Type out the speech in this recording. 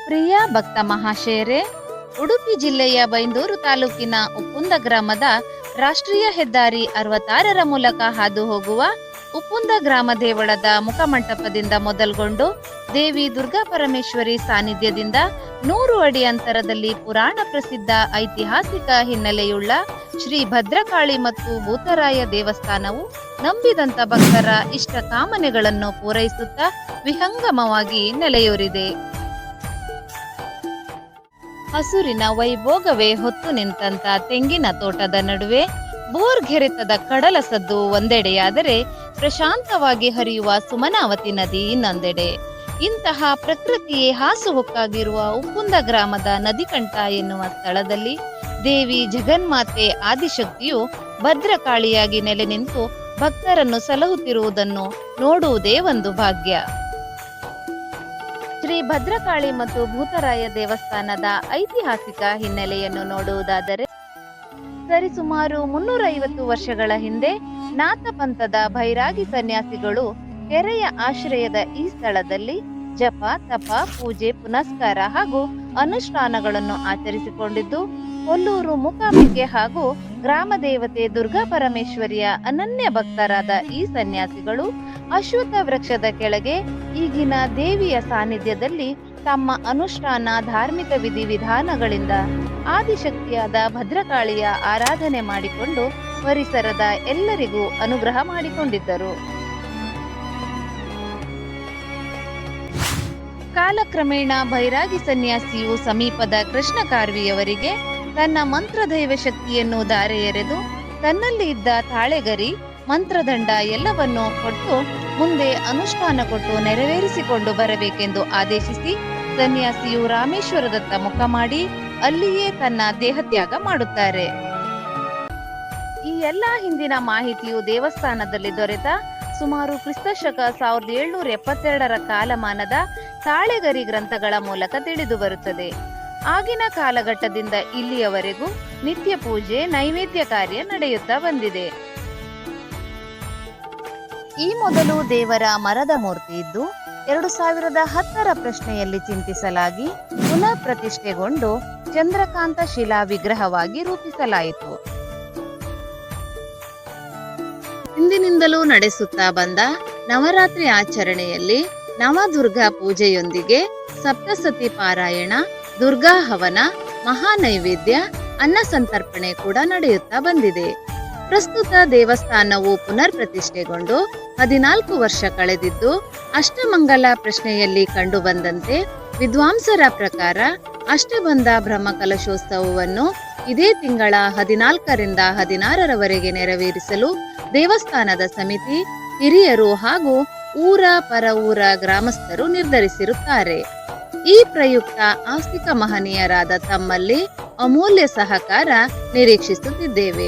ಪ್ರಿಯ ಭಕ್ತ ಮಹಾಶಯರೇ, ಉಡುಪಿ ಜಿಲ್ಲೆಯ ಬೈಂದೂರು ತಾಲೂಕಿನ ಉಪ್ಪುಂದ ಗ್ರಾಮದ ರಾಷ್ಟ್ರೀಯ ಹೆದ್ದಾರಿ 66ರ ಮೂಲಕ ಹಾದು ಹೋಗುವ ಉಪ್ಪುಂದ ಗ್ರಾಮ ದೇವಳದ ಮುಖಮಂಟಪದಿಂದ ಮೊದಲ್ಗೊಂಡು ದೇವಿ ದುರ್ಗಾ ಪರಮೇಶ್ವರಿ ಸಾನ್ನಿಧ್ಯದಿಂದ 100 ಅಡಿ ಅಂತರದಲ್ಲಿ ಪುರಾಣ ಪ್ರಸಿದ್ಧ ಐತಿಹಾಸಿಕ ಹಿನ್ನೆಲೆಯುಳ್ಳ ಶ್ರೀ ಭದ್ರಕಾಳಿ ಮತ್ತು ಭೂತರಾಯ ದೇವಸ್ಥಾನವು ನಂಬಿದಂತ ಭಕ್ತರ ಇಷ್ಟ ಕಾಮನೆಗಳನ್ನು ಪೂರೈಸುತ್ತಾ ವಿಹಂಗಮವಾಗಿ ನೆಲೆಯೂರಿದೆ. ಹಸುರಿನ ವೈಭೋಗವೇ ಹೊತ್ತು ನಿಂತಂತ ತೆಂಗಿನ ತೋಟದ ನಡುವೆ ಬೋರ್ಗೆರೆತದ ಕಡಲ ಸದ್ದು ಒಂದೆಡೆಯಾದರೆ ಪ್ರಶಾಂತವಾಗಿ ಹರಿಯುವ ಸುಮನಾವತಿ ನದಿ ಇನ್ನೊಂದೆಡೆ. ಇಂತಹ ಪ್ರಕೃತಿಯೇ ಹಾಸುಹೊಕ್ಕಾಗಿರುವ ಉಪ್ಪುಂದ ಗ್ರಾಮದ ನದಿಕಂಠ ಎನ್ನುವ ಸ್ಥಳದಲ್ಲಿ ದೇವಿ ಜಗನ್ಮಾತೆ ಆದಿಶಕ್ತಿಯು ಭದ್ರಕಾಳಿಯಾಗಿ ನೆಲೆ ನಿಂತು ಭಕ್ತರನ್ನು ಸಲಹುತ್ತಿರುವುದನ್ನು ನೋಡುವುದೇ ಒಂದು ಭಾಗ್ಯ. ಶ್ರೀ ಭದ್ರಕಾಳಿ ಮತ್ತು ಭೂತರಾಯ ದೇವಸ್ಥಾನದ ಐತಿಹಾಸಿಕ ಹಿನ್ನೆಲೆಯನ್ನು ನೋಡುವುದಾದರೆ, ಸರಿಸುಮಾರು 350 ವರ್ಷಗಳ ಹಿಂದೆ ನಾಥ ಪಂಥದ ಭೈರಾಗಿ ಸನ್ಯಾಸಿಗಳು ಕೆರೆಯ ಆಶ್ರಯದ ಈ ಸ್ಥಳದಲ್ಲಿ ಜಪ, ತಪ, ಪೂಜೆ, ಪುನಸ್ಕಾರ ಹಾಗೂ ಅನುಷ್ಠಾನಗಳನ್ನು ಆಚರಿಸಿಕೊಂಡಿದ್ದು, ಕೊಲ್ಲೂರು ಮೂಕಾಂಬಿಕೆ ಹಾಗೂ ಗ್ರಾಮ ದೇವತೆ ದುರ್ಗಾ ಪರಮೇಶ್ವರಿಯ ಅನನ್ಯ ಭಕ್ತರಾದ ಈ ಸನ್ಯಾಸಿಗಳು ಅಶ್ವತ್ಥ ವೃಕ್ಷದ ಕೆಳಗೆ ಈಗಿನ ದೇವಿಯ ಸಾನ್ನಿಧ್ಯದಲ್ಲಿ ತಮ್ಮ ಅನುಷ್ಠಾನ, ಧಾರ್ಮಿಕ ವಿಧಿವಿಧಾನಗಳಿಂದ ಆದಿಶಕ್ತಿಯಾದ ಭದ್ರಕಾಳಿಯ ಆರಾಧನೆ ಮಾಡಿಕೊಂಡು ಪರಿಸರದ ಎಲ್ಲರಿಗೂ ಅನುಗ್ರಹ ಮಾಡಿಕೊಂಡಿದ್ದರು. ಕಾಲಕ್ರಮೇಣ ಭೈರಾಗಿ ಸನ್ಯಾಸಿಯು ಸಮೀಪದ ಕೃಷ್ಣ ಕಾರ್ವಿಯವರಿಗೆ ತನ್ನ ಮಂತ್ರದೈವ ಶಕ್ತಿಯನ್ನು ಧಾರೆ ಎರೆದು ತನ್ನಲ್ಲಿ ಇದ್ದ ತಾಳೆಗರಿ, ಮಂತ್ರದಂಡ ಎಲ್ಲವನ್ನೂ ಕೊಟ್ಟು ಮುಂದೆ ಅನುಷ್ಠಾನ ಕೊಟ್ಟು ನೆರವೇರಿಸಿಕೊಂಡು ಬರಬೇಕೆಂದು ಆದೇಶಿಸಿ ಸನ್ಯಾಸಿಯು ರಾಮೇಶ್ವರದತ್ತ ಮುಖ ಮಾಡಿ ಅಲ್ಲಿಯೇ ತನ್ನ ದೇಹತ್ಯಾಗ ಮಾಡುತ್ತಾರೆ. ಈ ಎಲ್ಲ ಹಿಂದಿನ ಮಾಹಿತಿಯು ದೇವಸ್ಥಾನದಲ್ಲಿ ದೊರೆತ ಸುಮಾರು ಕ್ರಿಸ್ತಶಕ 1772ರ ಕಾಲಮಾನದ ತಾಳೆಗರಿ ಗ್ರಂಥಗಳ ಮೂಲಕ ತಿಳಿದು ಬರುತ್ತದೆ. ಆಗಿನ ಕಾಲಘಟ್ಟದಿಂದ ಇಲ್ಲಿಯವರೆಗೂ ನಿತ್ಯ ಪೂಜೆ, ನೈವೇದ್ಯ ಕಾರ್ಯ ನಡೆಯುತ್ತಾ ಬಂದಿದೆ. ಈ ಮೊದಲು ದೇವರ ಮರದ ಮೂರ್ತಿ ಇದ್ದು 2010ರ ಪ್ರಶ್ನೆಯಲ್ಲಿ ಚಿಂತಿಸಲಾಗಿ ಪುನಃ ಪ್ರತಿಷ್ಠೆಗೊಂಡು ಚಂದ್ರಕಾಂತ ಶಿಲಾ ವಿಗ್ರಹವಾಗಿ ರೂಪಿಸಲಾಯಿತು. ಹಿಂದಿನಿಂದಲೂ ನಡೆಸುತ್ತಾ ಬಂದ ನವರಾತ್ರಿ ಆಚರಣೆಯಲ್ಲಿ ನವದುರ್ಗಾ ಪೂಜೆಯೊಂದಿಗೆ ಸಪ್ತಸತಿ ಪಾರಾಯಣ, ದುರ್ಗಾ ಹವನ, ಮಹಾನೈವೇದ್ಯ, ಅನ್ನ ಸಂತರ್ಪಣೆ ಕೂಡ ನಡೆಯುತ್ತಾ ಬಂದಿದೆ. ಪ್ರಸ್ತುತ ದೇವಸ್ಥಾನವು ಪುನರ್ ಪ್ರತಿಷ್ಠೆಗೊಂಡು 14 ವರ್ಷ ಕಳೆದಿದ್ದು, ಅಷ್ಟಮಂಗಲ ಪ್ರಶ್ನೆಯಲ್ಲಿ ಕಂಡುಬಂದಂತೆ ವಿದ್ವಾಂಸರ ಪ್ರಕಾರ ಅಷ್ಟಬಂಧ ಬ್ರಹ್ಮಕಲಶೋತ್ಸವವನ್ನು ಇದೇ ತಿಂಗಳ 14ರಿಂದ 16ರವರೆಗೆ ನೆರವೇರಿಸಲು ದೇವಸ್ಥಾನದ ಸಮಿತಿ, ಹಿರಿಯರು ಹಾಗೂ ಊರ ಪರ ಊರ ಗ್ರಾಮಸ್ಥರು ನಿರ್ಧರಿಸಿರುತ್ತಾರೆ. ಈ ಪ್ರಯುಕ್ತ ಆಸ್ತಿಕ ಮಹನೀಯರಾದ ತಮ್ಮಲ್ಲಿ ಅಮೂಲ್ಯ ಸಹಕಾರ ನಿರೀಕ್ಷಿಸುತ್ತಿದ್ದೇವೆ.